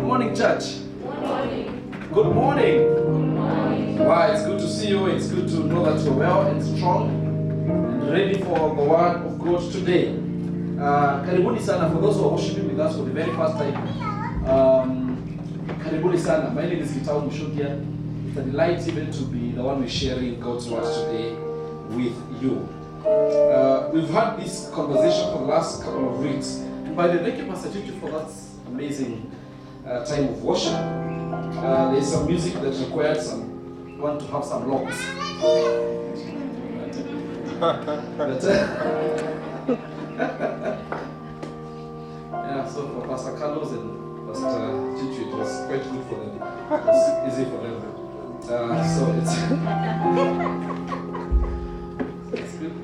morning, church. Good morning. Good morning. Good morning. Wow, it's good to see you. It's good to know that you're well and strong and ready for the word of God today. Karibuni sana for those who are worshiping with us for the very first time. Karibuni sana. My name is Gitau Mushukia. It's a delight even to be the one who's sharing God's word today with you. We've had this conversation for the last couple of weeks. And by the way, thank you, Pastor Chichu, for that amazing time of worship. There's some music that requires want to have some locks. Yeah, so for Pastor Carlos and Pastor Chichu, it was quite good for them. It was easy for them. So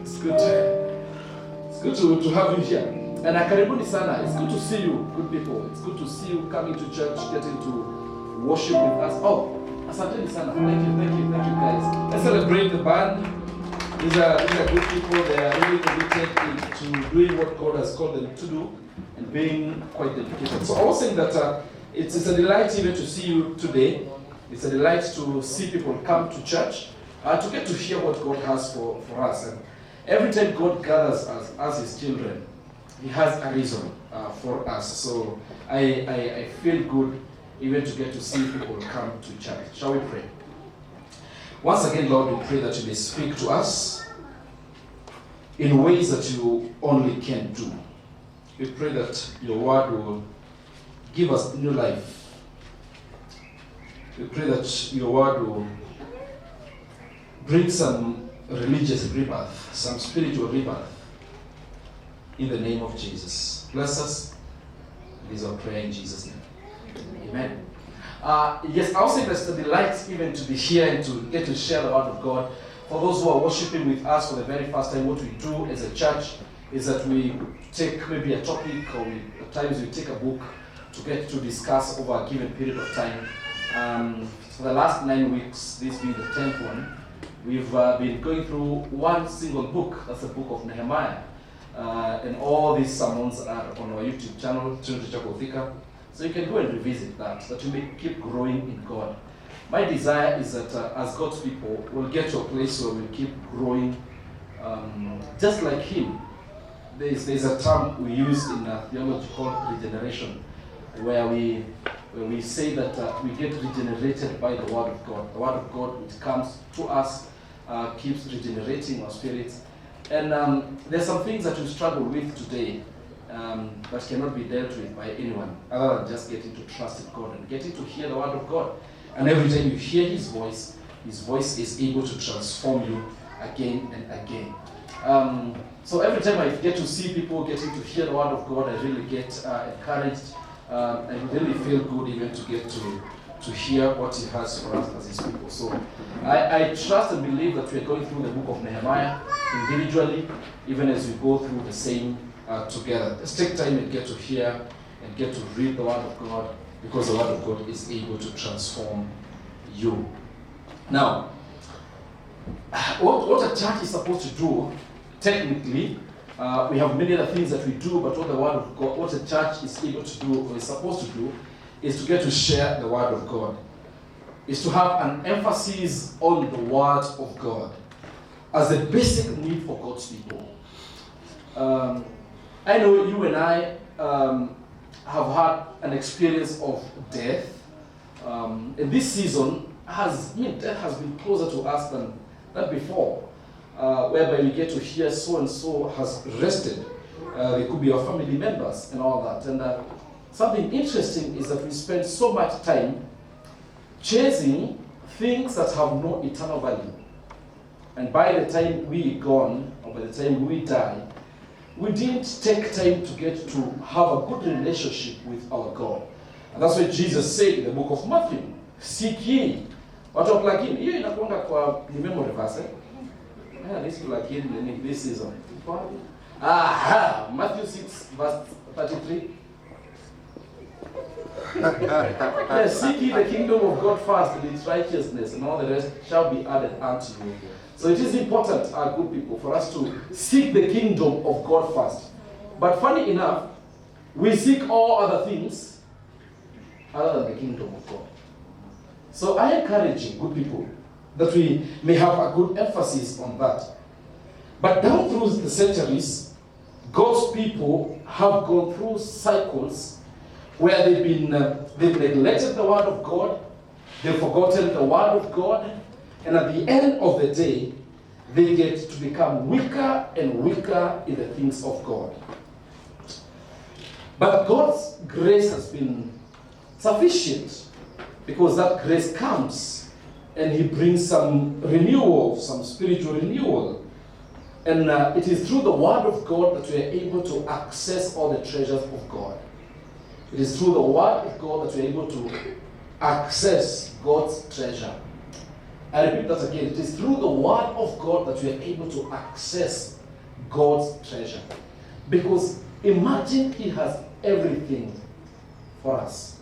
it's good to have you here. And karibuni sana. It's good to see you, good people. It's good to see you coming to church, getting to worship with us. Oh, asanteni sana. Thank you guys. Let's celebrate the band. These are good people. They are really committed to doing what God has called them to do and being quite dedicated. So I was saying that it's a delight even to see you today. It's a delight to see people come to church, to get to hear what God has for us. And every time God gathers us as His children, He has a reason for us. So I feel good even to get to see people come to church. Shall we pray? Once again, Lord, we pray that you may speak to us in ways that you only can do. We pray that your word will give us new life. We pray that your word will bring some religious rebirth, some spiritual rebirth. In the name of Jesus. Bless us. It is our prayer in Jesus' name. Amen. Yes, I also think it's a delight even to be here and to get to share the word of God. For those who are worshiping with us for the very first time, what we do as a church is that we take maybe a topic, or at times we take a book to get to discuss over a given period of time. For the last 9 weeks, this being the 10th one, we've been going through one single book. That's the book of Nehemiah. And all these sermons are on our YouTube channel, Trinity Chapel Thika. So you can go and revisit that you may keep growing in God. My desire is that as God's people, we'll get to a place where we keep growing just like Him. There's a term we use in theology called regeneration, where we say that we get regenerated by the Word of God. The Word of God, which comes to us, keeps regenerating our spirits. And there's some things that we struggle with today that cannot be dealt with by anyone other than just getting to trust in God and getting to hear the word of God. And every time you hear His voice is able to transform you again and again. So every time I get to see people getting to hear the word of God, I really get encouraged and really feel good even to get to hear what He has for us as His people. So I trust and believe that we are going through the book of Nehemiah individually, even as we go through the same together. Let's take time and get to hear and get to read the Word of God, because the Word of God is able to transform you. Now, what a church is supposed to do, technically, we have many other things that we do, but what the Word of God, what a church is able to do or is supposed to do, is to get to share the Word of God. Is to have an emphasis on the Word of God as a basic need for God's people. I know you and I have had an experience of death. And this season death has been closer to us than before, whereby we get to hear so and so has rested. They could be our family members and all that. And something interesting is that we spend so much time chasing things that have no eternal value. And by the time we gone, or by the time we die, we didn't take time to get to have a good relationship with our God. And that's what Jesus said in the book of Matthew. Seek ye. Watu plugin. Hiyo inakuanga kwa memory verse. This plugin in this season. Matthew 6 verse 33. Yes, seek ye the kingdom of God first and its righteousness, and all the rest shall be added unto you. So it is important, our good people, for us to seek the kingdom of God first. But funny enough, we seek all other things other than the kingdom of God. So I encourage you, good people, that we may have a good emphasis on that. But down through the centuries, God's people have gone through cycles where they've neglected the word of God, they've forgotten the word of God, and at the end of the day, they get to become weaker and weaker in the things of God. But God's grace has been sufficient, because that grace comes and He brings some renewal, some spiritual renewal. And it is through the Word of God that we are able to access all the treasures of God. It is through the Word of God that we are able to access God's treasure. I repeat that again. It is through the Word of God that we are able to access God's treasure. Because imagine He has everything for us.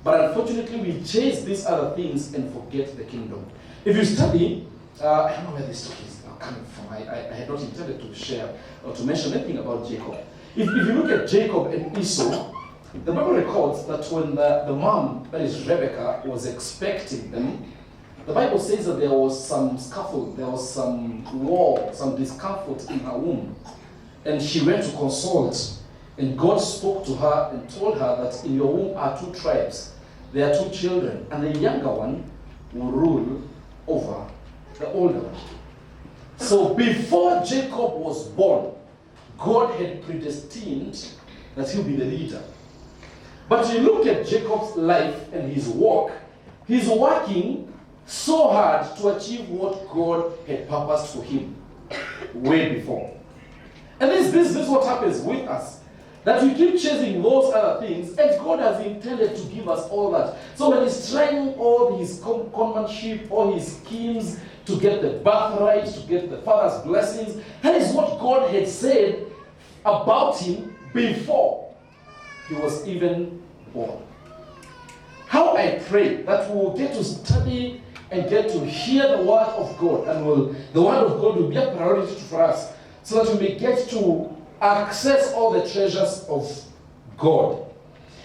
But unfortunately, we chase these other things and forget the kingdom. If you study, I don't know where this talk is coming from. I had not intended to share or to mention anything about Jacob. If you look at Jacob and Esau, the Bible records that when the mom, that is Rebecca, was expecting them, the Bible says that there was some scuffle, there was some war, some discomfort in her womb. And she went to consult. And God spoke to her and told her that in your womb are 2 tribes. There are 2 children, and the younger one will rule over the older one. So before Jacob was born, God had predestined that he'll be the leader. But you look at Jacob's life and his walk, he's working so hard to achieve what God had purposed for him way before. And this is what happens with us. That we keep chasing those other things, and God has intended to give us all that. So when He's trying all His companionship, all His schemes to get the birthright, to get the Father's blessings, that is what God had said about him before he was even born. How I pray that we will get to study and get to hear the Word of God, and the Word of God will be a priority for us, so that we may get to access all the treasures of God.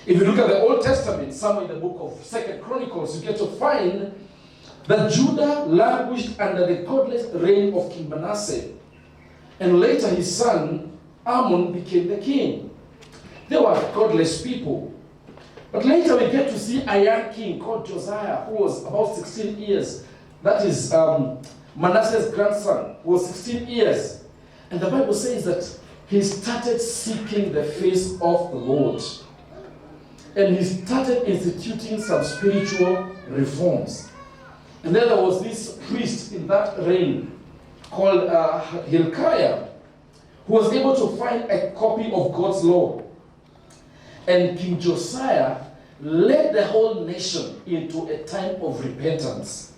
If you look at the Old Testament, somewhere in the book of 2 Chronicles, you get to find that Judah languished under the godless reign of King Manasseh. And later his son, Ammon, became the king. They were godless people. But later we get to see a young king called Josiah, who was about 16 years. That is Manasseh's grandson, who was 16 years. And the Bible says that he started seeking the face of the Lord. And he started instituting some spiritual reforms. And then there was this priest in that reign called Hilkiah, who was able to find a copy of God's law. And King Josiah led the whole nation into a time of repentance.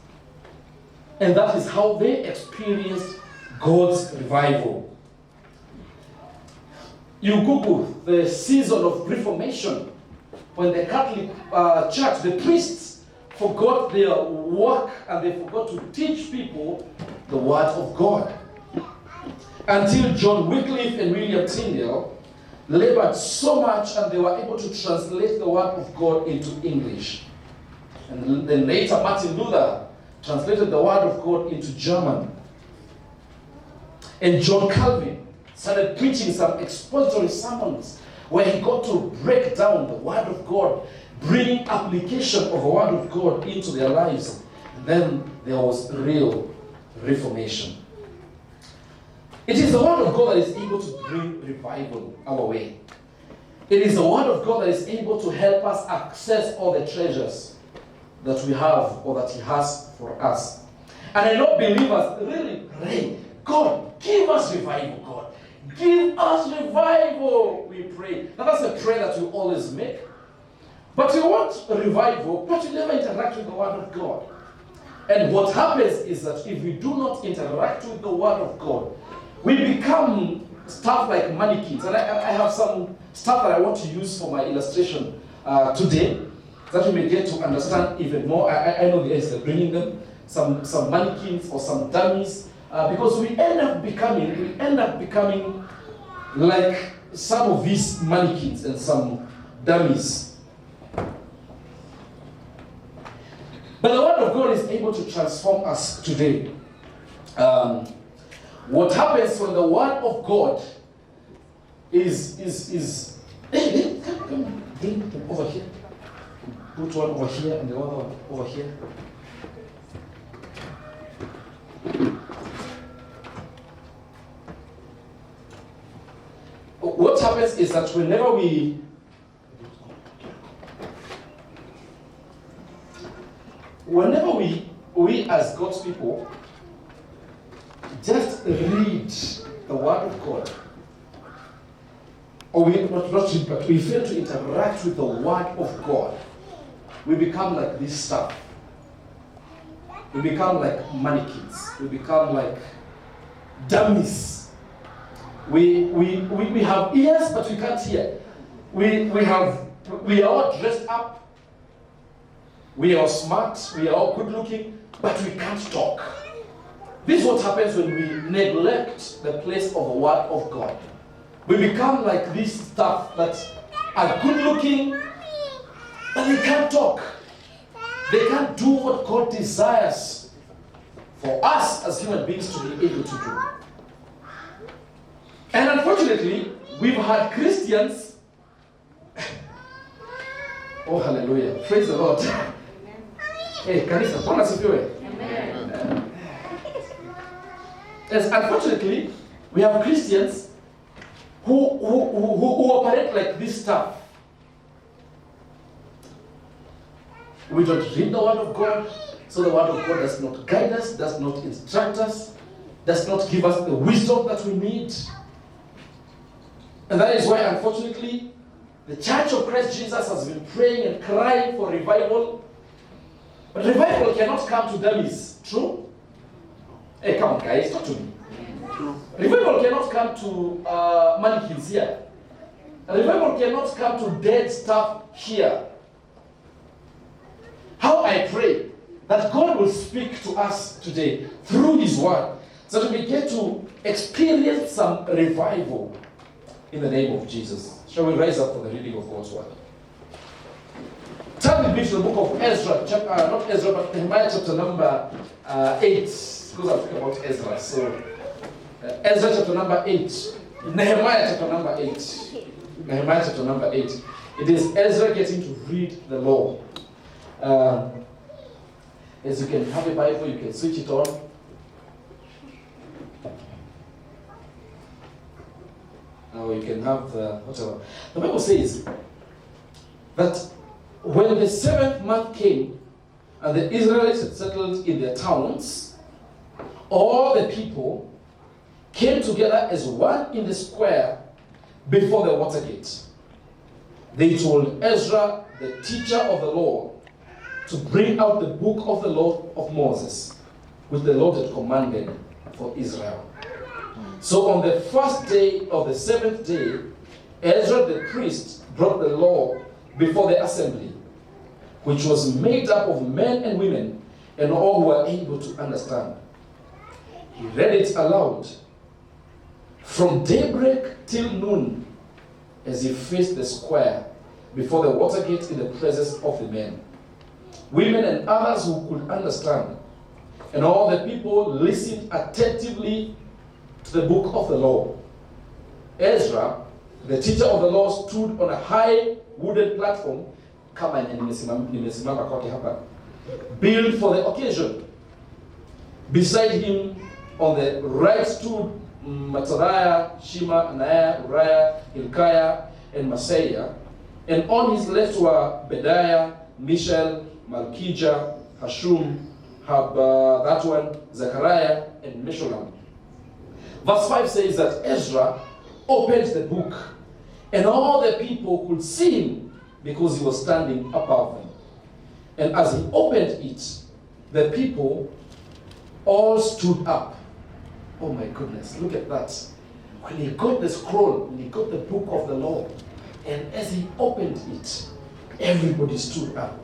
And that is how they experienced God's revival. You Google the season of Reformation, when the Catholic Church, the priests, forgot their work and they forgot to teach people the Word of God. Until John Wycliffe and William Tyndale labored so much and they were able to translate the Word of God into English. And then later Martin Luther translated the Word of God into German. And John Calvin started preaching some expository sermons where he got to break down the Word of God, bring application of the Word of God into their lives. And then there was real reformation. It is the Word of God that is able to bring revival our way. It is the Word of God that is able to help us access all the treasures that we have or that He has for us. And I know believers really pray, God, give us revival, God. Give us revival, we pray. Now that's a prayer that we always make. But we want a revival, but we never interact with the Word of God. And what happens is that if we do not interact with the Word of God, we become stuff like mannequins. And I have some stuff that I want to use for my illustration today, that we may get to understand even more. I know the guys are bringing them, some mannequins or some dummies, because we end up becoming like some of these mannequins and some dummies. But the word of God is able to transform us today. What happens when the word of God is hey, come, bring them over here. Put one over here and the other one over here. What happens is that whenever we as God's people just read the word of God, or we not read, but we fail to interact with the word of God, we become like this stuff. We become like mannequins. We become like dummies. We have ears, but we can't hear. We are all dressed up. We are smart. We are all good looking, but we can't talk. This is what happens when we neglect the place of the word of God. We become like this stuff that are good looking, but they can't talk. They can't do what God desires for us as human beings to be able to do. And unfortunately, we've had Christians. Oh, hallelujah. Praise the Lord. Hey, Kanisa, Bwana asifiwe. Amen. Yes, unfortunately, we have Christians who operate like this stuff. We don't read the word of God, so the word of God does not guide us, does not instruct us, does not give us the wisdom that we need. And that is why, unfortunately, the Church of Christ Jesus has been praying and crying for revival. But revival cannot come to dummies. True? Hey, come on, guys, talk to me. Revival cannot come to mannequins here. Revival cannot come to dead stuff here. How I pray that God will speak to us today through His Word, so that we get to experience some revival in the name of Jesus. Shall we rise up for the reading of God's Word? Turn with me to the book of Ezra, not Ezra, but Nehemiah chapter number 8, because I'm talking about Ezra. So, Ezra chapter number 8, Nehemiah chapter number 8. Nehemiah chapter number 8. It is Ezra getting to read the law. As you can have a Bible, you can switch it on. Or you can have whatever. The Bible says that when the 7th month came and the Israelites had settled in their towns, all the people came together as one in the square before the water gate. They told Ezra, the teacher of the law, to bring out the book of the law of Moses, which the Lord had commanded for Israel. So on the first day of the 7th day, Ezra the priest brought the law before the assembly, which was made up of men and women, and all were able to understand. He read it aloud from daybreak till noon, as he faced the square before the water gate in the presence of the men, women and others who could understand. And all the people listened attentively to the book of the law. Ezra, the teacher of the law, stood on a high wooden platform, built for the occasion. Beside him on the right stood Mattaniah, Shema, Ananiah, Uriah, Hilkiah, and Maaseiah. And on his left were Pedaiah, Mishael, Malchijah, Hashum, Zechariah, and Meshullam. Verse 5 says that Ezra opened the book, and all the people could see him because he was standing above them. And as he opened it, the people all stood up. Oh my goodness, look at that. When he got the scroll, when he got the book of the law, and as he opened it, everybody stood up.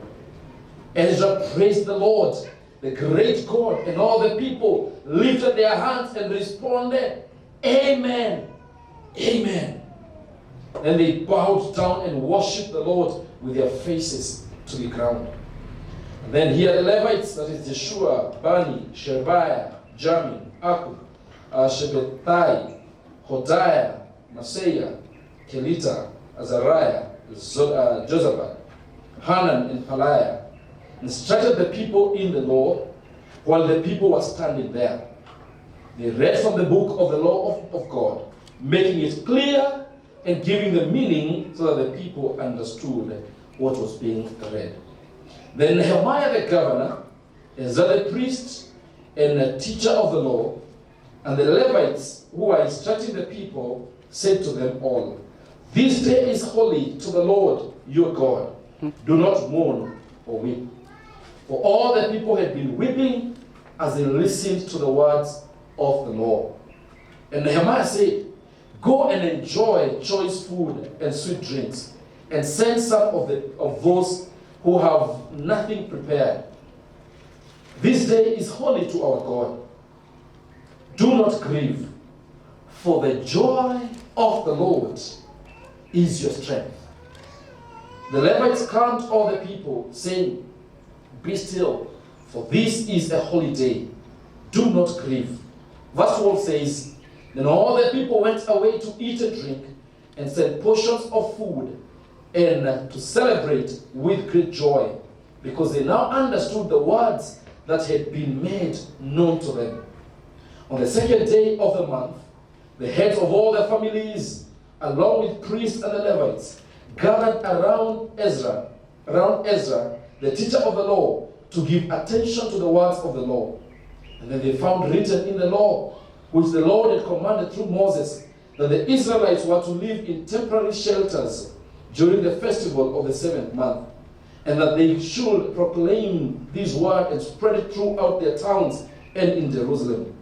Ezra praised the Lord, the great God, and all the people lifted their hands and responded, Amen, Amen. And they bowed down and worshipped the Lord with their faces to the ground. And then here the Levites, that is Jeshua, Bani, Sherebiah, Jamin, Akub, Shebethai, Hodiah, Maaseiah, Kelita, Azariah, Jozabad, Hanan, and Peliah, instructed the people in the law while the people were standing there. They read from the book of the law of God, making it clear and giving the meaning so that the people understood what was being read. Then Nehemiah the governor, Ezra the priest, and a teacher of the law, and the Levites who were instructing the people, said to them all, "This day is holy to the Lord your God. Do not mourn or weep." For all the people had been weeping as they listened to the words of the law. And Nehemiah said, "Go and enjoy choice food and sweet drinks, and send some of those who have nothing prepared. This day is holy to our God. Do not grieve, for the joy of the Lord is your strength." The Levites calmed all the people, saying, "Be still, for this is a holy day. Do not grieve." Verse 12 says, "Then all the people went away to eat and drink, and sent portions of food, and to celebrate with great joy, because they now understood the words that had been made known to them." On the second day of the month, the heads of all the families, along with priests and the Levites, gathered around Ezra, the teacher of the law, to give attention to the words of the law. And then they found written in the law, which the Lord had commanded through Moses, that the Israelites were to live in temporary shelters during the festival of the 7th month, and that they should proclaim this word and spread it throughout their towns and in Jerusalem.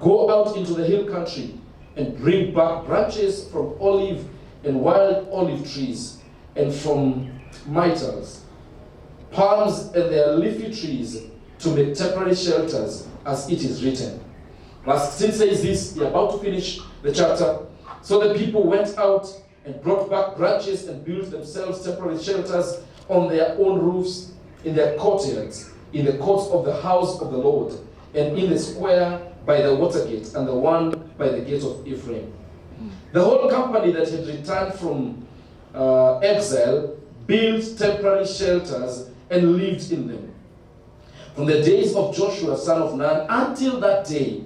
"Go out into the hill country and bring back branches from olive and wild olive trees, and from myrtles, palms and their leafy trees, to make temporary shelters, as it is written." Verse 16 says this, we're about to finish the chapter. "So the people went out and brought back branches and built themselves temporary shelters on their own roofs, in their courtyards, in the courts of the house of the Lord, and in the square by the water gate, and the one by the gate of Ephraim." The whole company that had returned from exile built temporary shelters and lived in them. From the days of Joshua, son of Nun, until that day,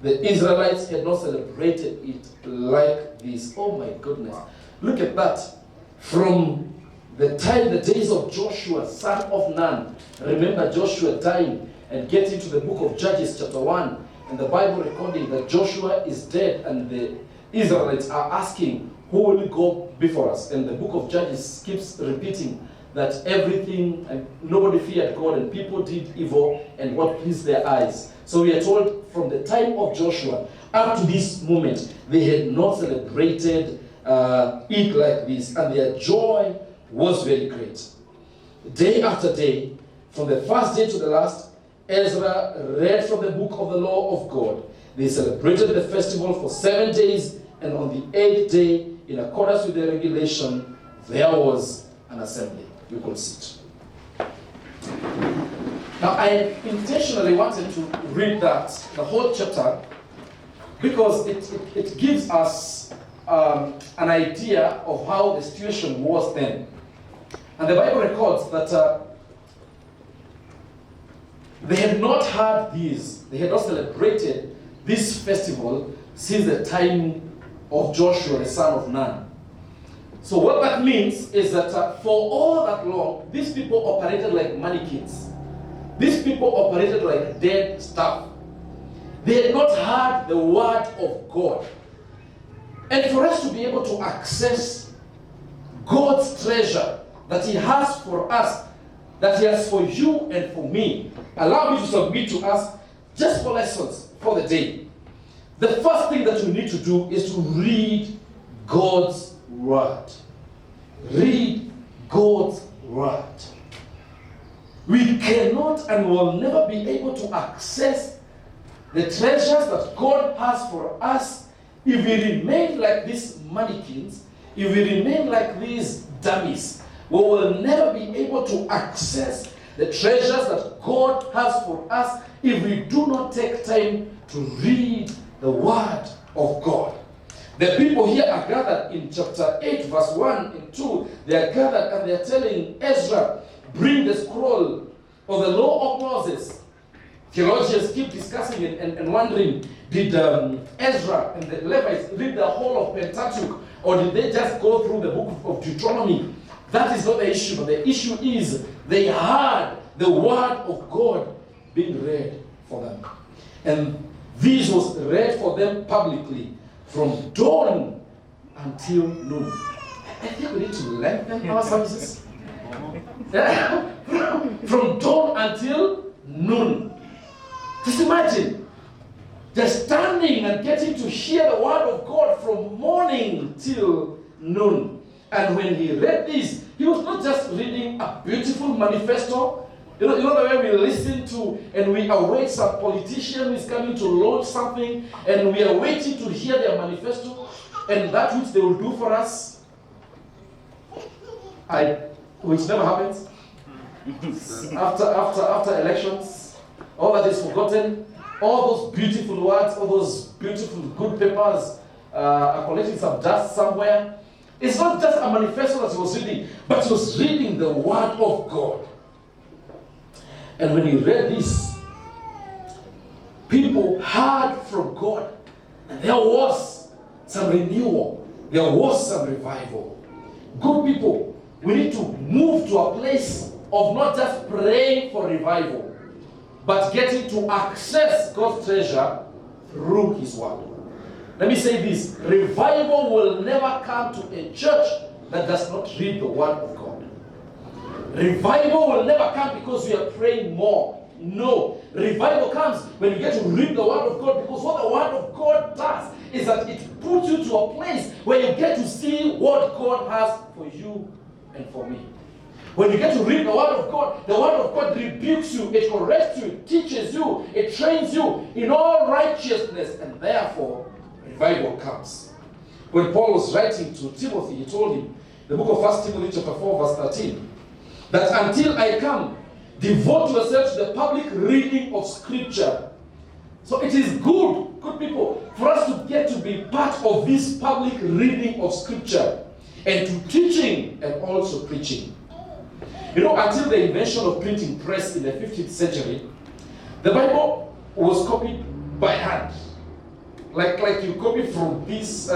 the Israelites had not celebrated it like this. Oh my goodness. Look at that. From the days of Joshua, son of Nun. Remember Joshua dying and get into the book of Judges chapter 1, and the Bible recording that Joshua is dead, and the Israelites are asking, "Who will go before us?" And the book of Judges keeps repeating that everything, and nobody feared God, and people did evil and what pleased their eyes. So we are told from the time of Joshua up to this moment, they had not celebrated it like this, and their joy was very great. Day after day, from the first day to the last, Ezra read from the book of the law of God. They celebrated the festival for 7 days, and on the 8th day, in accordance with the regulation, there was an assembly. You could sit. Now, I intentionally wanted to read the whole chapter, because it gives us an idea of how the situation was then. And the Bible records that they had not celebrated this festival since the time of Joshua, the son of Nun. So what that means is that for all that long, these people operated like mannequins. These people operated like dead stuff. They had not heard the word of God. And for us to be able to access God's treasure that He has for us, that He has for you and for me, allow me to submit to us just for lessons for the day. The first thing that we need to do is to read God's word. Read God's word. We cannot and will never be able to access the treasures that God has for us if we remain like these mannequins, if we remain like these dummies. We will never be able to access the treasures that God has for us if we do not take time to read the Word of God. The people here are gathered in chapter 8, verse 1 and 2. They are gathered and they are telling Ezra, bring the scroll of the law of Moses. Theologians keep discussing it and wondering, did Ezra and the Levites read the whole of Pentateuch, or did they just go through the book of Deuteronomy? That is not the issue, but the issue is they heard the word of God being read for them. And this was read for them publicly from dawn until noon. I think we need to lengthen our services. From dawn until noon. Just imagine, just standing and getting to hear the word of God from morning till noon. And when he read this, he was not just reading a beautiful manifesto. You know the way we listen to and we await some politician who is coming to launch something, and we are waiting to hear their manifesto and that which they will do for us, which never happens. After elections, all that is forgotten. All those beautiful words, all those beautiful good papers are collecting some dust somewhere. It's not just a manifesto that he was reading, but he was reading the word of God. And when he read this, people heard from God. And there was some renewal. There was some revival. Good people, we need to move to a place of not just praying for revival, but getting to access God's treasure through his word. Let me say this, revival will never come to a church that does not read the word of God. Revival will never come because we are praying more. No, revival comes when you get to read the word of God, because what the word of God does is that it puts you to a place where you get to see what God has for you and for me. When you get to read the word of God rebukes you, it corrects you, it teaches you, it trains you in all righteousness, and therefore revival comes. When Paul was writing to Timothy, he told him, the book of 1 Timothy chapter 4 verse 13, that until I come, devote yourself to the public reading of Scripture. So it is good people, for us to get to be part of this public reading of Scripture, and to teaching and also preaching. You know, until the invention of printing press in the 15th century, the Bible was copied by hand. Like you copy from this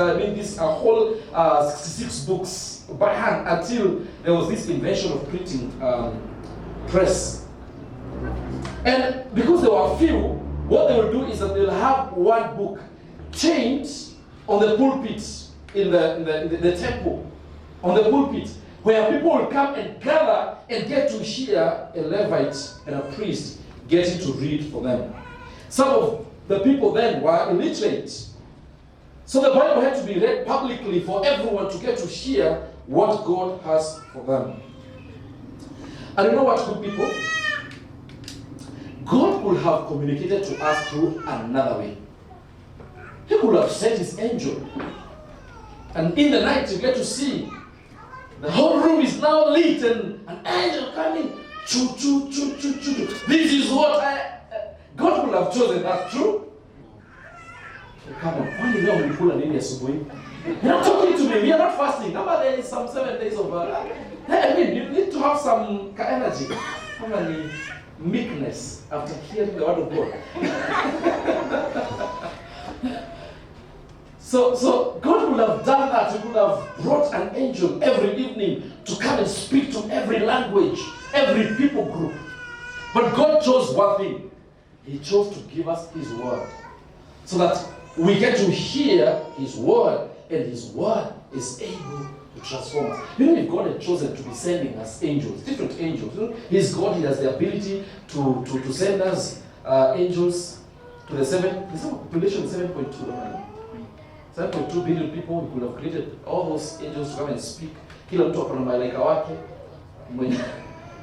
whole 66 books by hand, until there was this invention of printing press. And because there were few, what they will do is that they'll have one book chained on the pulpit in the temple, on the pulpit, where people will come and gather and get to hear a Levite and a priest getting to read for them. Some of the people then were illiterate. So the Bible had to be read publicly for everyone to get to hear what God has for them. And you know what, good people? God could have communicated to us through another way. He could have sent his angel. And in the night you get to see the whole room is now lit and an angel coming. Choo, choo, choo, choo, choo. This is what God could have chosen that, true? Oh, come on, why do you pull an India asubuhi? You're not talking to me, we are not fasting. Remember there is some 7 days of I mean, you need to have some energy. How many meekness after hearing the word of God? So God would have done that. He could have brought an angel every evening to come and speak to every language, every people group. But God chose one thing. He chose to give us his word, so that we get to hear his word, and his word is able to transform us. You know, if God had chosen to be sending us angels, different angels, you know, he's God, he has the ability to send us angels to the population 7.2. 7.2 billion people. He could have created all those angels to come and speak. Kila mtu akona malaika wake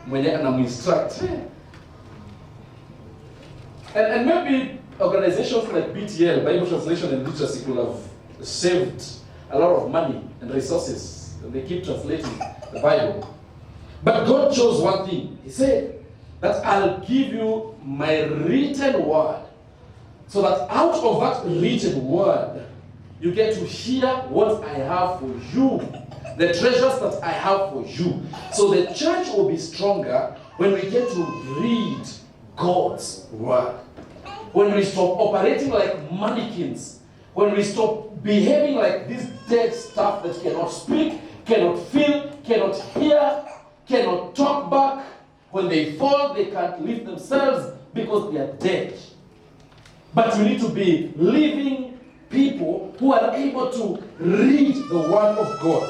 mwenye anamuinstruct. And maybe organizations like BTL, Bible Translation and Literacy, could have saved a lot of money and resources. And they keep translating the Bible. But God chose one thing. He said, that I'll give you my written word, so that out of that written word, you get to hear what I have for you, the treasures that I have for you. So the church will be stronger when we get to read God's word. When we stop operating like mannequins, when we stop behaving like this dead stuff that cannot speak, cannot feel, cannot hear, cannot talk back. When they fall, they can't lift themselves because they are dead. But we need to be living people who are able to read the word of God.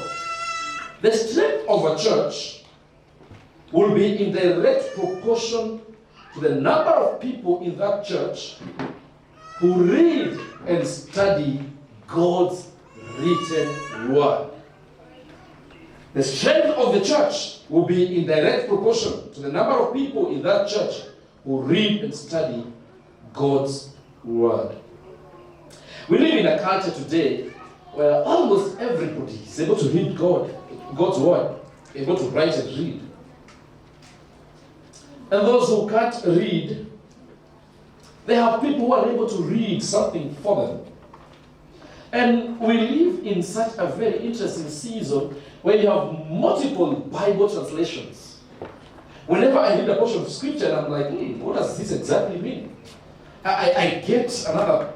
The strength of a church will be in direct proportion to the number of people in that church who read and study God's written word. The strength of the church will be in direct proportion to the number of people in that church who read and study God's word. We live in a culture today where almost everybody is able to read God's word, able to write and read. And those who can't read, they have people who are able to read something for them. And we live in such a very interesting season where you have multiple Bible translations. Whenever I read a portion of scripture, I'm like, what does this exactly mean? I get another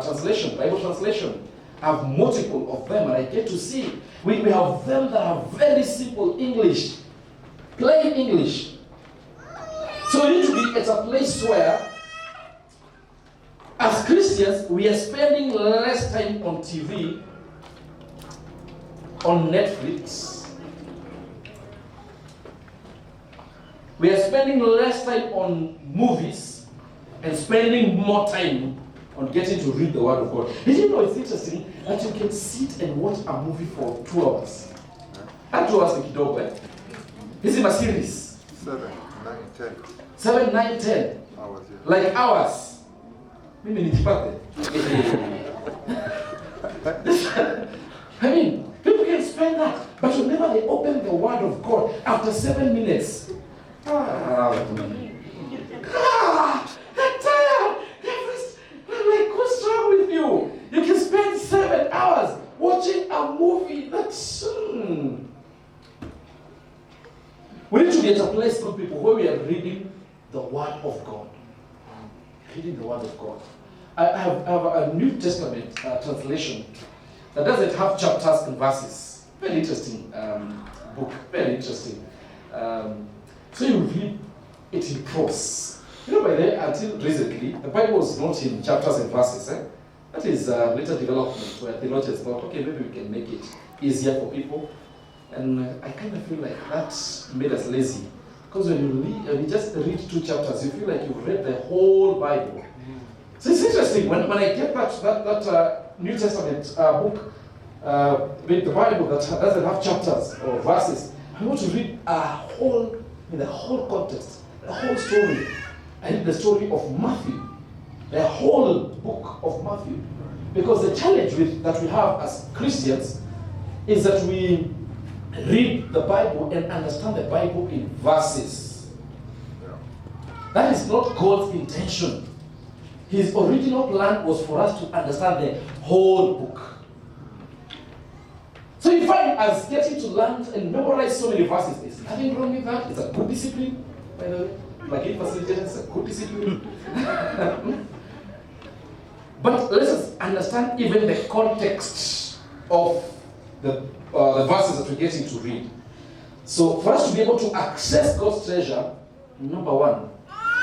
translation, Bible translation. I have multiple of them, and I get to see. We have them that are very simple English, plain English. So we need to be at a place where, as Christians, we are spending less time on TV, on Netflix. We are spending less time on movies and spending more time on getting to read the Word of God. Did you know it's interesting that you can sit and watch a movie for 2 hours? And 2 hours ni kidogo, eh? This is a series. 7, 9, 10 7, 9, 10. hours. Yeah. Like hours. Mimi nijipate. I mean, people can spend that, but whenever they open the Word of God, after 7 minutes, they're tired. I'm like, what's wrong with you? You can spend 7 hours watching a movie that's... We need to be at a place, good people, where we are reading the Word of God. Reading the Word of God. I have a New Testament translation that doesn't have chapters and verses. Very interesting book. Very interesting. So you read it in prose. You know, by then, until recently, the Bible was not in chapters and verses. That is later development where theologians thought, okay, maybe we can make it easier for people. And I kind of feel like that made us lazy. Because when you just read 2 chapters, you feel like you've read the whole Bible. So it's interesting, when I get that New Testament book, with the Bible that doesn't have chapters or verses, I want to read in the whole context, the whole story. I read the story of Matthew, the whole book of Matthew. Because the challenge that we have as Christians is that we read the Bible and understand the Bible in verses. That is not God's intention. His original plan was for us to understand the whole book. So you find us getting to learn and memorize so many verses. There's nothing wrong with that. It's a good discipline, by the way. Like in facilitation, it's a good discipline. But let us understand even the context of the verses that we're getting to read. So for us to be able to access God's treasure, number one,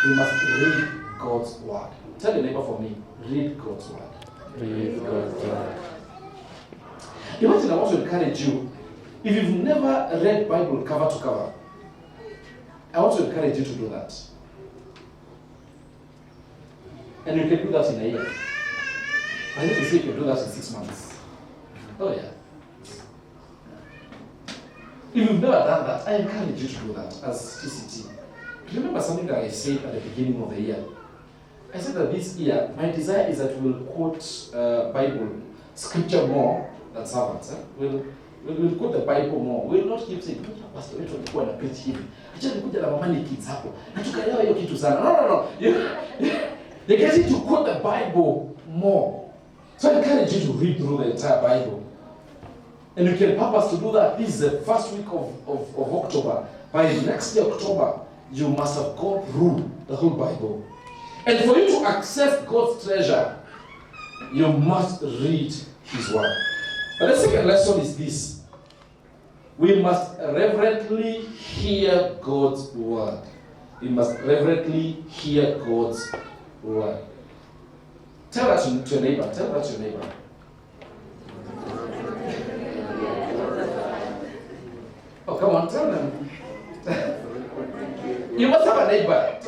we must read God's word. Tell your neighbor for me, read God's word. Read God's word. Imagine, I want to encourage you, if you've never read Bible cover to cover, I want to encourage you to do that. And you can do that in a year. I need to say you can do that in 6 months. Oh yeah. If you've never done that, I encourage you to do that as TCT. Remember something that I said at the beginning of the year? I said that this year, my desire is that we'll quote Bible scripture more than servants. We'll We'll quote the Bible more. We'll not keep saying, Pastor, wetu alikuwa na preach hivi. Acha nikuja na mama ni kids hapo. Na tukaelewa hiyo kitu sana. No. They get you to quote the Bible more. So I encourage you to read through the entire Bible. And you can purpose to do that. This is the first week of October. By next year, October, you must have gone through the whole Bible. And for you to access God's treasure, you must read His Word. But the second lesson is this. We must reverently hear God's Word. We must reverently hear God's Word. Tell that to your neighbor. Tell that to your neighbor. Oh, come on, tell them. You must have a neighbor.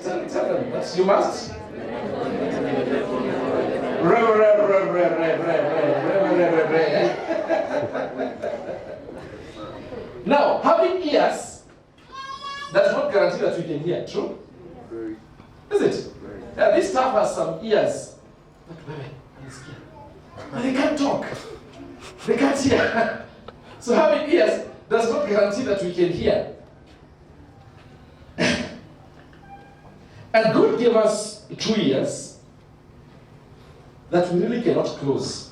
Tell them that you must. Now, having ears does not guarantee that we can hear. True? Is it? Yeah, this staff has some ears. But they can't talk. They can't hear. So having ears does not guarantee that we can hear. And God gave us 2 ears that we really cannot close.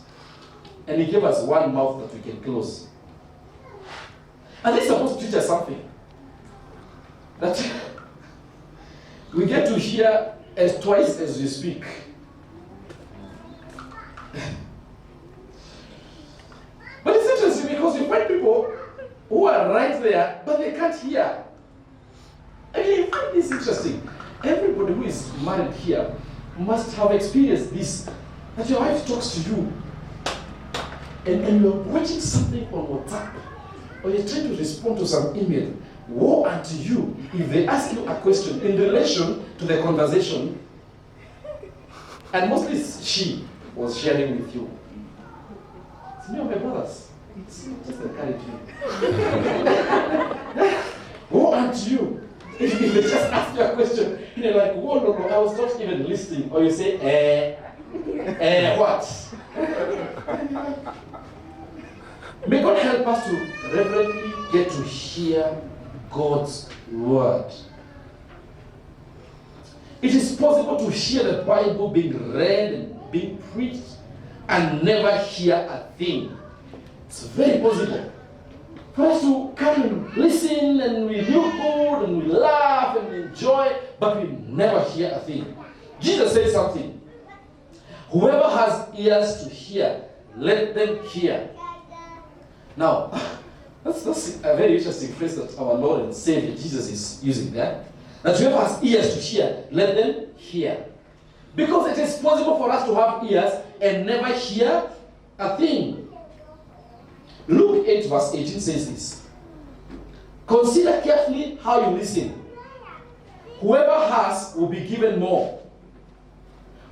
And He gave us 1 mouth that we can close. And this is supposed to teach us something. That we get to hear as twice as we speak. But it's interesting because you find people who are right there, but they can't hear. I mean, you find this interesting. Everybody who is married here must have experienced this. That your wife talks to you, and you're watching something on WhatsApp, or you're trying to respond to some email. Woe unto you if they ask you a question in relation to the conversation, and mostly she was sharing with you. It's me or my brothers. It's just encouraging. Woe unto you if they just ask you a question and you're like, whoa, no, I was not even listening. Or you say, what? May God help us to reverently get to hear God's Word. It is possible to hear the Bible being read and being preached and never hear a thing. It's very possible for us to come and listen and we look good and we laugh and we enjoy, but we never hear a thing. Jesus said something. Whoever has ears to hear, let them hear. Now, that's a very interesting phrase that our Lord and Savior Jesus is using there. That whoever has ears to hear, let them hear. Because it is possible for us to have ears and never hear a thing. Luke 8 verse 18 says this. Consider carefully how you listen. Whoever has will be given more.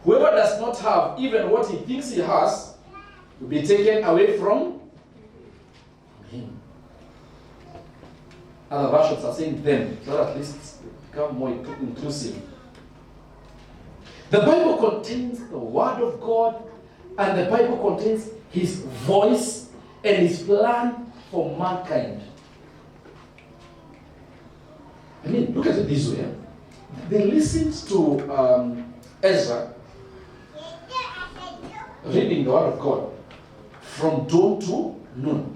Whoever does not have even what he thinks he has will be taken away from him. Other versions are saying them, so that at least become more inclusive. The Bible contains the Word of God, and the Bible contains His voice and His plan for mankind. I mean, look at it this way. They listened to Ezra reading the Word of God from dawn to noon.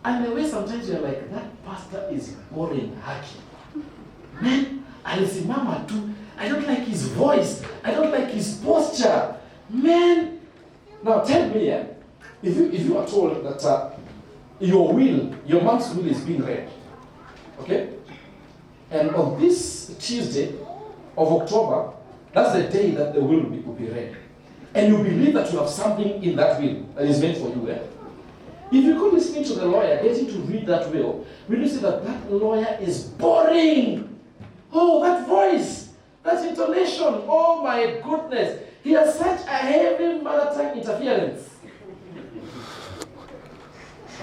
And the way sometimes you're like, that pastor is boring, hacky. Man, alisimama tu. I don't like his voice. I don't like his posture. Man. Now tell me, if you are told that your will, your mom's will is being read, okay? And on this Tuesday of October, that's the day that the will will be read. And you believe that you have something in that will that is meant for you. If you go listening to the lawyer, getting to read that will you see that that lawyer is boring. Oh, that voice, that intonation, oh my goodness. He has such a heavy mother tongue interference.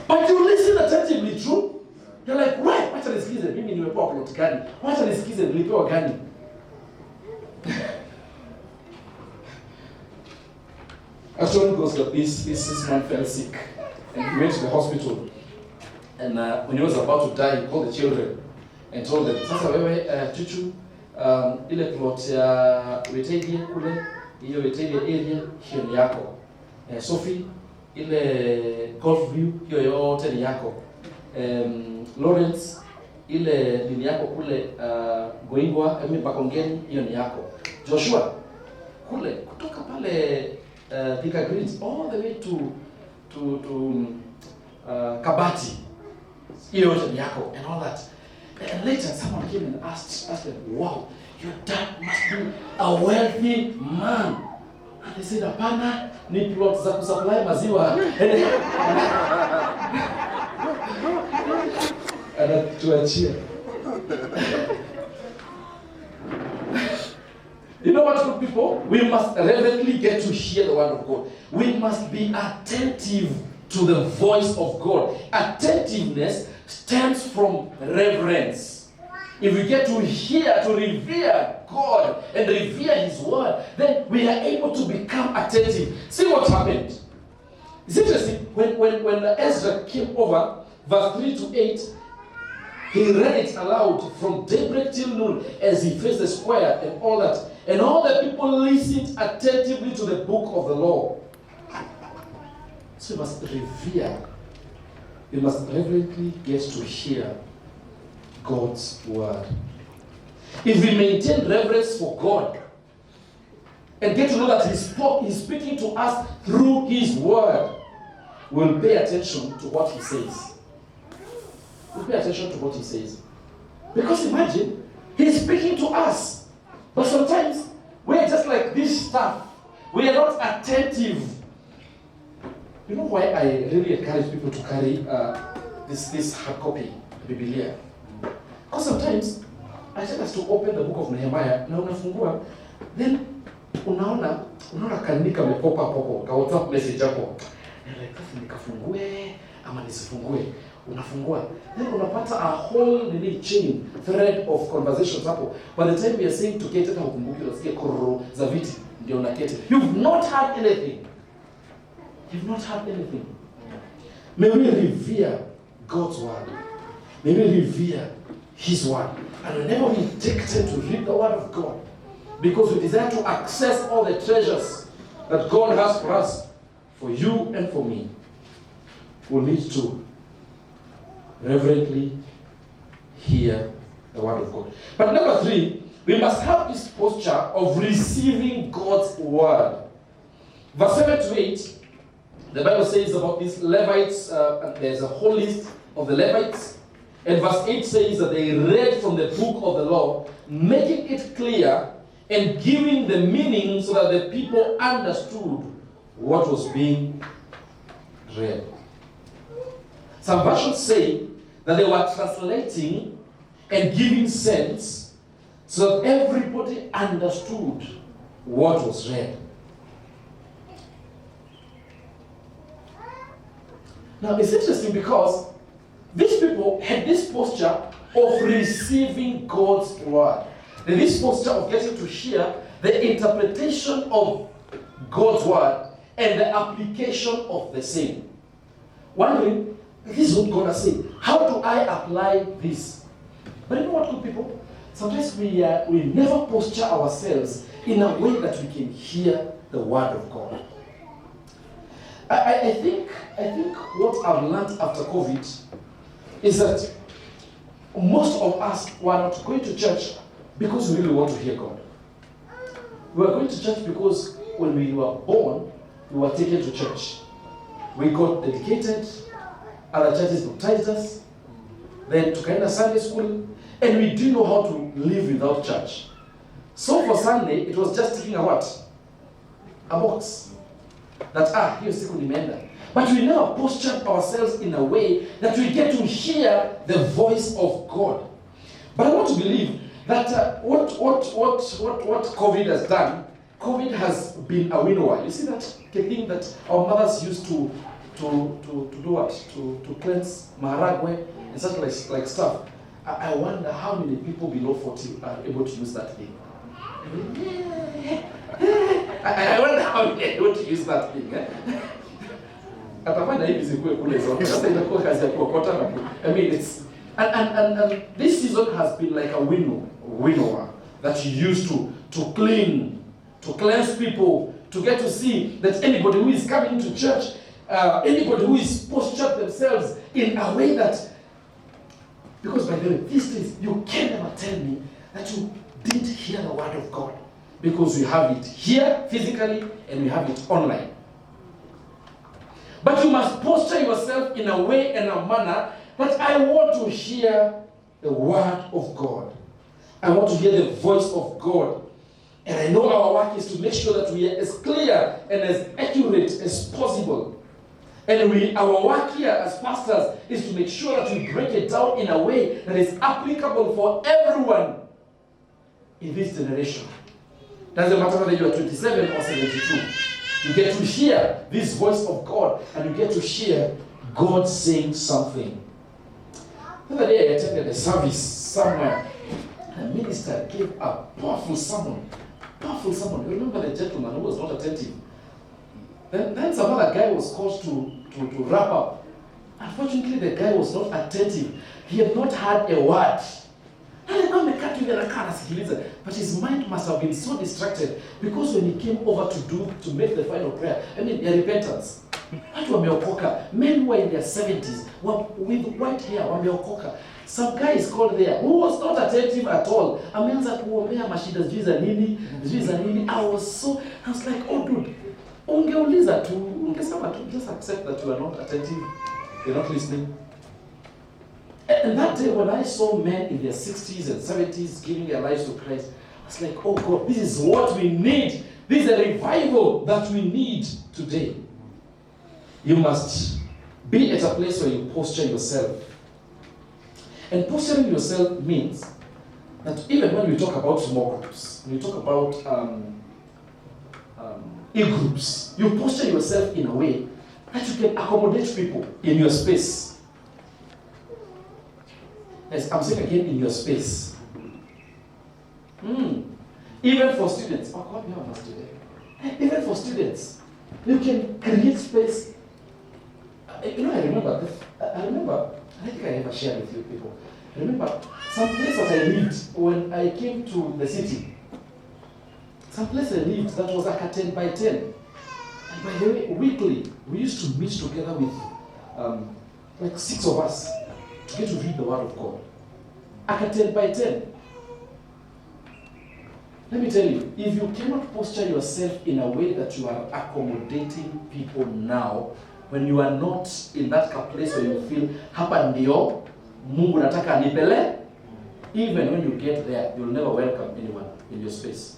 But you listen attentively, true? You're like, why? Wacha nisikize, mimi nimepewa plot gani? Wacha nisikize, nilipewa gani? A story goes like this man fell sick. and he went to the hospital. And when he was about to die, he called the children and told them, sasa wewe chuchu, ile plot ya Wetaidia kule, hiyo Wetaidia area, hiyo ni yako. Sophie, ile Golf View, hiyo yote ni yako. Lawrence, ile ni yako kule Goingwa, Bakongeni, hiyo ni yako. Joshua, kule kutoka pale Thika Greens all the way to Kabati, hiyo yote ni yako and all that. And later someone came and asked them, wow, your dad must be a wealthy man. And they said, hapana, ni plot za kusupply maziwa. Anatuachia. You know what, good people? We must reverently get to hear the word of God. We must be attentive to the voice of God. Attentiveness stems from reverence. If we get to hear, to revere God and revere His word, then we are able to become attentive. See what happened. It's interesting, when Ezra came over, verse 3 to 8, he read it aloud from daybreak till noon as he faced the square and all that. And all the people listened attentively to the book of the law. So you must revere. You must reverently get to hear God's word. If we maintain reverence for God and get to know that He's speaking to us through His word, we'll pay attention to what He says. We'll pay attention to what He says. Because imagine, He's speaking to us. But sometimes, we're just like this stuff. We are not attentive. You know why I really encourage people to carry this hard copy, Biblia? Because sometimes, I tell us to open the book of Nehemiah, na unafungua, then unaona kanika mepopa popo, ka WhatsApp message hapo. Like, nikafungue ama nisifungue. Unafungua. Then unapata a whole chain, thread of conversations hapo. By the time we are saying to Kate, hata hukumbuki unasikia kororo za viti ndio unaketi. You've not heard anything. You've not heard anything. May we revere God's word. May we revere His word. And whenever we take time to read the word of God, because we desire to access all the treasures that God has for us, for you and for me, we'll need to reverently hear the word of God. But number 3, we must have this posture of receiving God's word. Verse 7 to 8, the Bible says about these Levites, there's a whole list of the Levites. And verse 8 says that they read from the book of the law, making it clear and giving the meaning so that the people understood what was being read. Some versions say that they were translating and giving sense so that everybody understood what was read. Now it's interesting because these people had this posture of receiving God's word. And this posture of getting to hear the interpretation of God's word and the application of the same. Wondering, this is what God has said. How do I apply this? But you know what, good people? Sometimes we never posture ourselves in a way that we can hear the word of God. I think what I've learned after COVID is that most of us were not going to church because we really want to hear God. We were going to church because when we were born, we were taken to church. We got dedicated, other churches baptized us, then tukaenda Sunday school, and we didn't know how to live without church. So for Sunday, it was just taking a what? A box. That, hiyo siku nimeenda. But we now postured ourselves in a way that we get to hear the voice of God. But I want to believe that what COVID has done, COVID has been a winnower. You see that the thing that our mothers used to do what? To cleanse maharagwe and such like stuff. I wonder how many people below 40 are able to use that thing. I wonder how many are able to use that thing. atafanya hivi zikuwe kule zote. Sasa inakuwa kazi ya kuokota na I mean it's and this season has been like a winnower that you use to clean, to cleanse people, to get to see that anybody who is coming to church, anybody who is postured themselves in a way that, because by the way, these days you can never tell me that you didn't hear the word of God, because we have it here physically and we have it online. But you must posture yourself in a way and a manner that I want to hear the word of God. I want to hear the voice of God. And I know our work is to make sure that we are as clear and as accurate as possible. And our work here as pastors is to make sure that we break it down in a way that is applicable for everyone in this generation. Doesn't matter whether you are 27 or 72. You get to hear this voice of God, and you get to hear God saying something. The other day I attended a service somewhere. A minister gave a powerful sermon. Powerful sermon. You remember the gentleman who was not attentive? Then some other guy was called to wrap up. Unfortunately, the guy was not attentive. He had not heard a word. But his mind must have been so distracted, because when he came over to make the final prayer, I mean, their repentance. Watu wameokoka. Men who were in their 70s with white hair wameokoka. Some guy is called there who was not attentive at all. Ameanza kuombea mashida sijui za nini. I was like, oh dude, ungeuliza tu, ungesema tu, just accept that you are not attentive, you're not listening. And that day when I saw men in their 60s and 70s giving their lives to Christ, I was like, oh God, this is what we need. This is a revival that we need today. You must be at a place where you posture yourself. And posturing yourself means that even when we talk about small groups, when we talk about e-groups, you posture yourself in a way that you can accommodate people in your space. Yes, I'm saying again, in your space. Even for students. Oh God, we have us today. Even for students, you can create space. You know, I remember, I think I ever shared with you people. I remember some place that I lived when I came to the city. Some place I lived that was like a 10 by 10. And by the way, weekly, we used to meet together with like 6 of us to get to read the Word of God. Like a 10 by 10. Let me tell you, if you cannot posture yourself in a way that you are accommodating people now, when you are not in that place where you feel, hapa ndio, Mungu nataka anipele, even when you get there, you'll never welcome anyone in your space.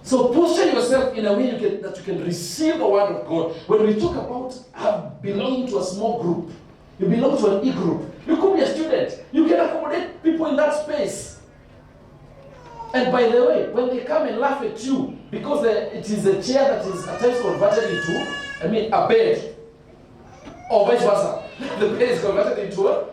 So posture yourself in a way that you can receive the word of God. When we talk about belonging to a small group, you belong to an e-group. You could be a student. You can accommodate people in that space. And by the way, when they come and laugh at you, because it is a chair that is at times converted into, a bed, or vice versa. The bed is converted into a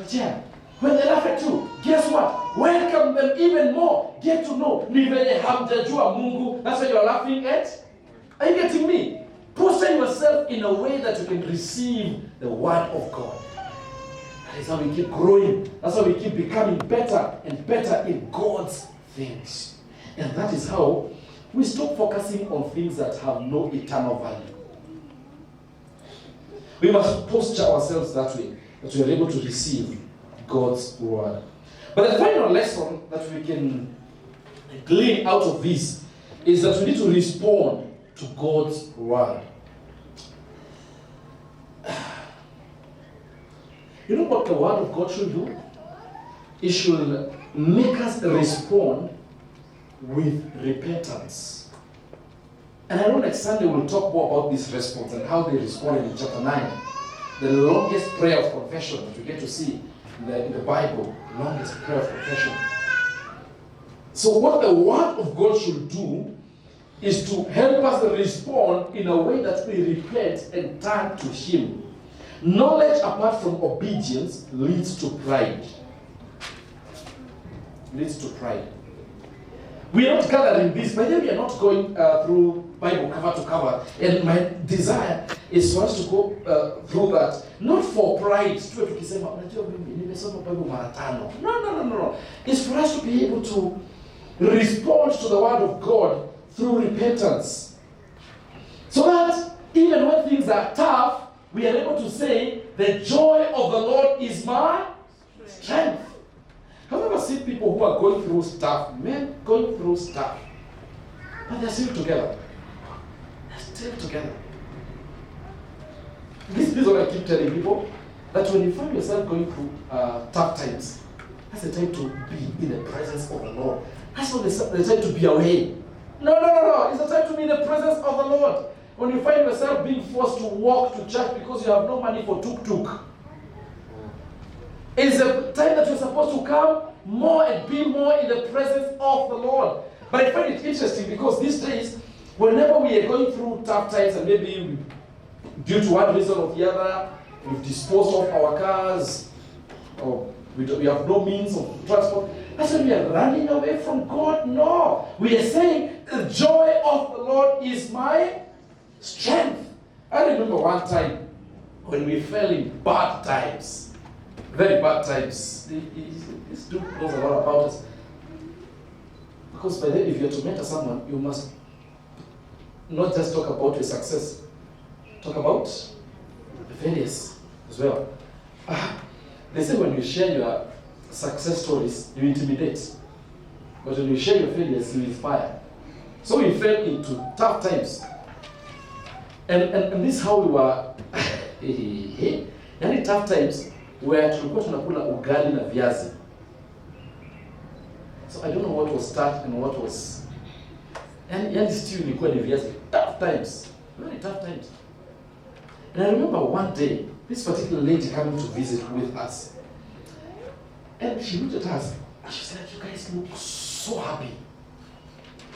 chair. When they laugh at you, guess what? Welcome them even more. Get to know. Ni venye hamjajua Mungu. That's why you're laughing at. Are you getting me? Posture yourself in a way that you can receive the word of God. That is how we keep growing. That's how we keep becoming better and better in God's things. And that is how we stop focusing on things that have no eternal value. We must posture ourselves that way, that we are able to receive God's word. But the final lesson that we can glean out of this is that we need to respond to God's word. You know what the word of God should do? It should make us respond with repentance. And I know next Sunday we'll talk more about this response and how they responded in chapter 9. The longest prayer of confession that we get to see in the Bible, longest prayer of confession. So what the word of God should do is to help us respond in a way that we repent and turn to Him. Knowledge apart from obedience leads to pride. Leads to pride. We are not gathering this, but then we are not going through Bible cover to cover. And my desire is for us to go through that, not for pride. No, no. It's for us to be able to respond to the word of God through repentance. So that even when things are tough, we are able to say, the joy of the Lord is my strength. Have you ever seen people who are going through stuff, men going through stuff, but they're still together? They're still together. This is what I keep telling people, that when you find yourself going through tough times, that's the time to be in the presence of the Lord. That's not the time to be away. No. It's the time to be in the presence of the Lord. When you find yourself being forced to walk to church because you have no money for tuk-tuk, it's a time that you're supposed to come more and be more in the presence of the Lord. But I find it interesting because these days, whenever we are going through tough times and maybe due to one reason or the other, we've disposed of our cars, or we have no means of transport, that's when we are running away from God. No. We are saying, the joy of the Lord is my strength. I remember one time when we fell in bad times. Very bad times. This dude knows a lot about us. Because by then, if you're to mentor someone, you must not just talk about your success. Talk about the failures as well. They say when you share your success stories, you intimidate. But when you share your failures, you inspire. So we fell into tough times. And this is how we were yani tough times where tulikuwa tunakula ugali na viazi. So I don't know what was start and what was yani still ilikuwa ni viazi. Tough times. Very tough times. And I remember one day, this particular lady coming to visit with us. And she looked at us and she said, you guys look so happy.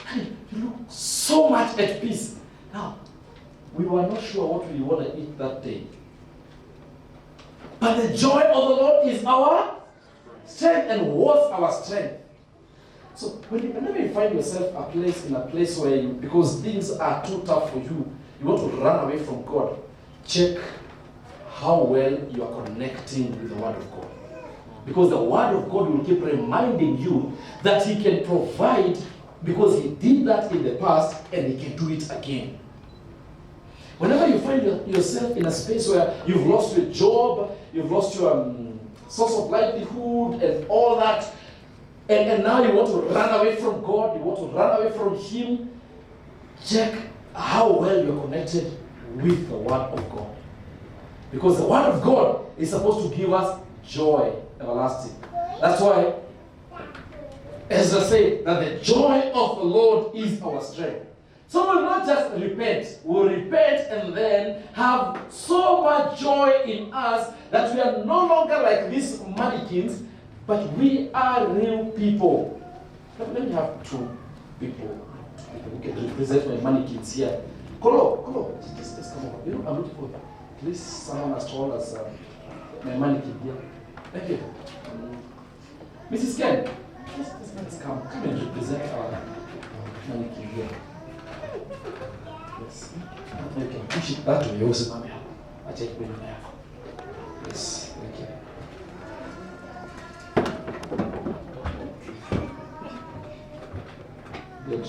And you look so much at peace. Now, we were not sure what we want to eat that day. But the joy of the Lord is our strength and was our strength. So whenever you find yourself in a place where because things are too tough for you, you want to run away from God, check how well you are connecting with the Word of God. Because the Word of God will keep reminding you that He can provide because He did that in the past and He can do it again. Whenever you find yourself in a space where you've lost your job, you've lost your source of livelihood and all that, and now you want to run away from God, you want to run away from Him, check how well you're connected with the Word of God. Because the Word of God is supposed to give us joy everlasting. That's why Ezra said that the joy of the Lord is our strength. So we'll not just repent, we'll repent and then have so much joy in us that we are no longer like these mannequins, but we are real people. Let me have two people who can represent my mannequins here. Kolo, just come over. You know, I'm looking for at least someone as tall as my mannequin here. Thank you. Mrs. Ken, let's come and represent our mannequin here. Yes. You can push it that way also, Mami. I take it there. Yes, thank you. Good.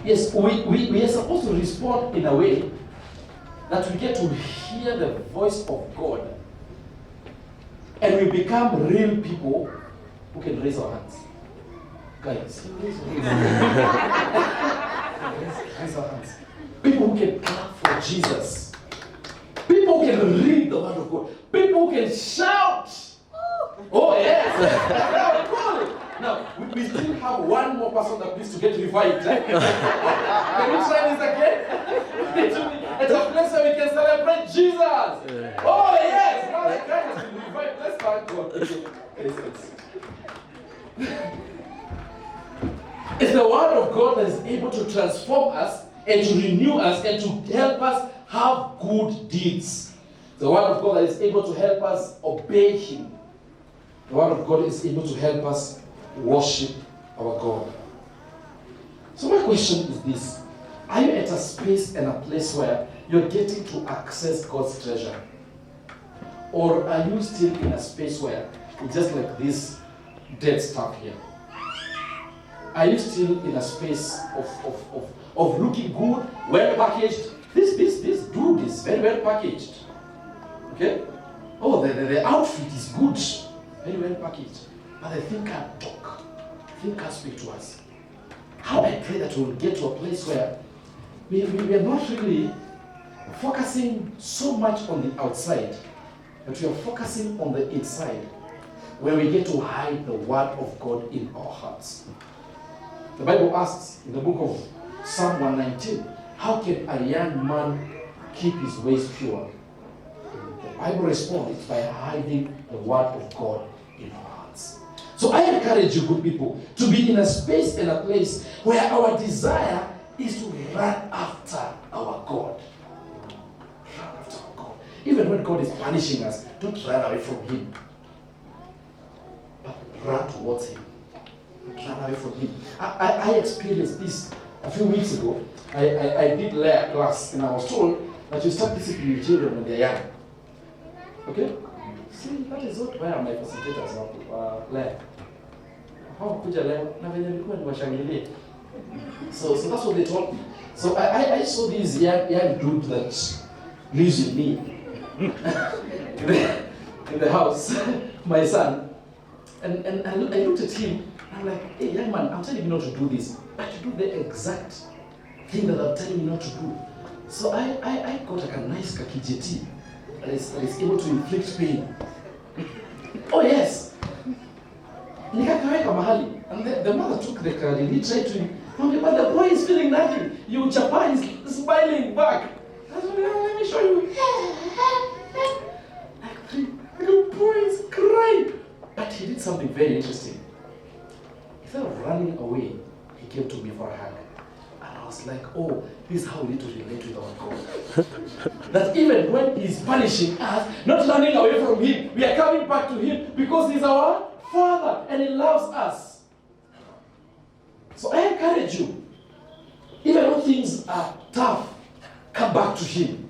Yes, we are supposed to respond in a way that we get to hear the voice of God and we become real people who can raise our hands. Guys, raise our hands. People who can clap for Jesus. People who can read the Word of God. People who can shout. Oh, yes. Now, we still have one more person that needs to get revived. Can we try this again? It's a place where we can celebrate Jesus. Oh, yes. Now the guy has been revived. Let's thank God. It's the Word of God that is able to transform us and to renew us and to help us have good deeds. The Word of God that is able to help us obey Him. The Word of God is able to help us worship our God. So my question is this. Are you at a space and a place where you're getting to access God's treasure? Or are you still in a space where it's just like this dead stuff here? Are you still in a space of looking good, well packaged? This dude is very well packaged. Okay? Oh, the outfit is good, very well packaged. But the thinker talk, thinker speak to us. How I pray that we'll get to a place where we are not really focusing so much on the outside, but we are focusing on the inside, where we get to hide the Word of God in our hearts. The Bible asks in the book of Psalm 119, how can a young man keep his ways pure? The Bible responds by hiding the Word of God in our hearts. So I encourage you, good people, to be in a space and a place where our desire is to run after our God. Run after our God. Even when God is punishing us, don't run away from Him, but run towards Him. Run away from Him. I experienced this a few weeks ago. I did layer class, and I was told that you start disciplining children when they're young. Okay? See, that is not where my facilitators are layer. How could you learn? So that's what they told me. So I saw this young dude that lives with me in the house, my son. And I looked at him, and I'm like, hey, young man, I'm telling you not to do this, but you do the exact thing that I'm telling you not to do. So I got like a nice kakijeti that is able to inflict pain. Oh yes! Nikakaweka mahali, and the mother took the card and he tried to, but the boy is feeling nothing. You Japan is smiling back. I said, let me show you. Like the boy is crying. But he did something very interesting. Instead of running away, he came to me for a hug. And I was like, oh, this is how we need to relate with our God. That even when He's punishing us, not running away from Him, we are coming back to Him because He's our Father and He loves us. So I encourage you, even when things are tough, come back to Him.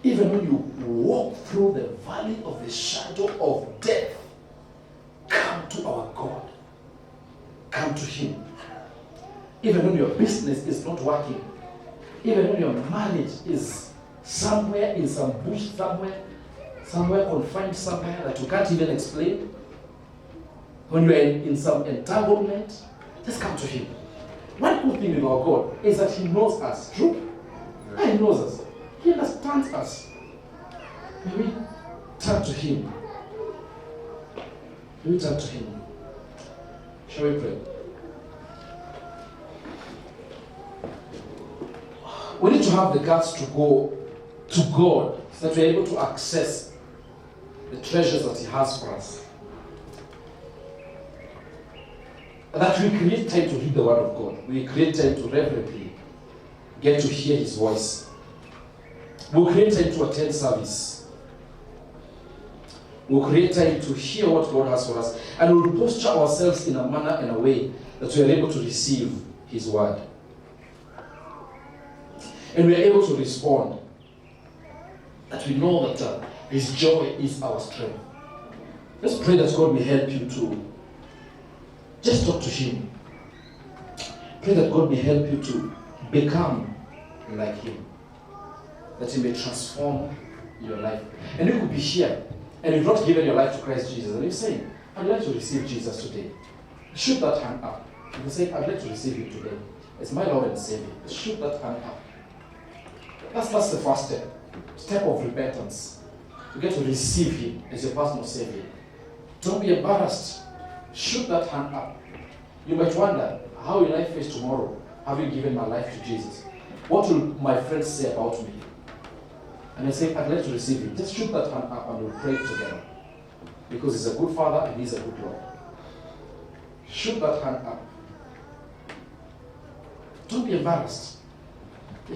Even when you walk through the valley of the shadow of death, come to our God. Come to Him. Even when your business is not working, even when your marriage is somewhere in some bush, somewhere confined somewhere that you can't even explain, when you are in some entanglement, just come to Him. One good thing with our God is that He knows us. True? He knows us. He understands us. May we turn to Him. May we turn to Him. Shall we pray? We need to have the guts to go to God so that we're able to access the treasures that He has for us. That we create time to read the Word of God. We create time to reverently get to hear His voice. We'll create time to attend service. We'll create time to hear what God has for us. And we'll posture ourselves in a manner and a way that we are able to receive His Word. And we are able to respond. That we know that His joy is our strength. Let's pray that God may help you to just talk to Him. Pray that God may help you to become like Him. That He may transform your life. And you could be here and you've not given your life to Christ Jesus. And you're saying, I'd like to receive Jesus today. Shoot that hand up. And you say, I'd like to receive Him today. It's my Lord and Savior. Shoot that hand up. That's the first step. Step of repentance. You get to receive Him as your personal Savior. Don't be embarrassed. Shoot that hand up. You might wonder, how will I face tomorrow, having given my life to Jesus? What will my friends say about me? And I say, I'd like to receive Him. Just shoot that hand up and we'll pray together. Because He's a good Father and He's a good Lord. Shoot that hand up. Don't be embarrassed.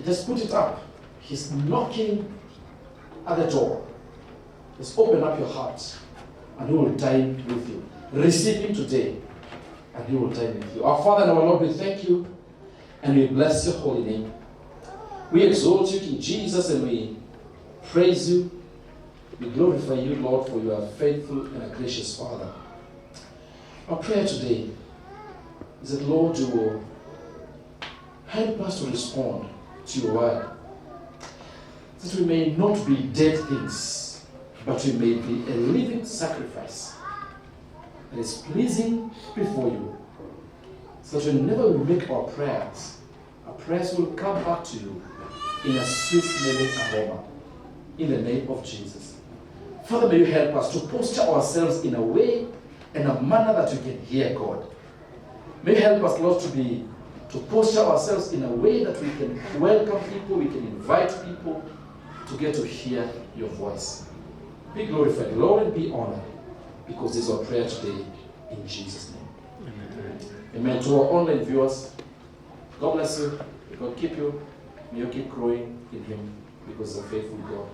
Just put it up. He's knocking at the door. Just open up your heart and He will dine with you. Receive Him today, and He will dine with you. Our Father and our Lord, we thank you, and we bless your holy name. We exalt you, King Jesus, and we praise you. We glorify you, Lord, for you are faithful and a gracious Father. Our prayer today is that, Lord, you will help us to respond to your word, that we may not be dead things, but we may be a living sacrifice that is pleasing before you, so that whenever we make our prayers will come back to you in a sweet-smelling aroma, in the name of Jesus. Father, may you help us to posture ourselves in a way and a manner that we can hear God. May you help us, Lord, to posture ourselves in a way that we can welcome people, we can invite people to get to hear your voice. Be glorified, Lord, and be honored, because this is our prayer today in Jesus' name. Amen. Amen. To our online viewers, God bless you. May God keep you. May you keep growing in Him, because He's a faithful God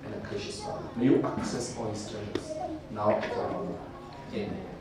and a gracious Father. May you access all His treasures now and forevermore. Amen.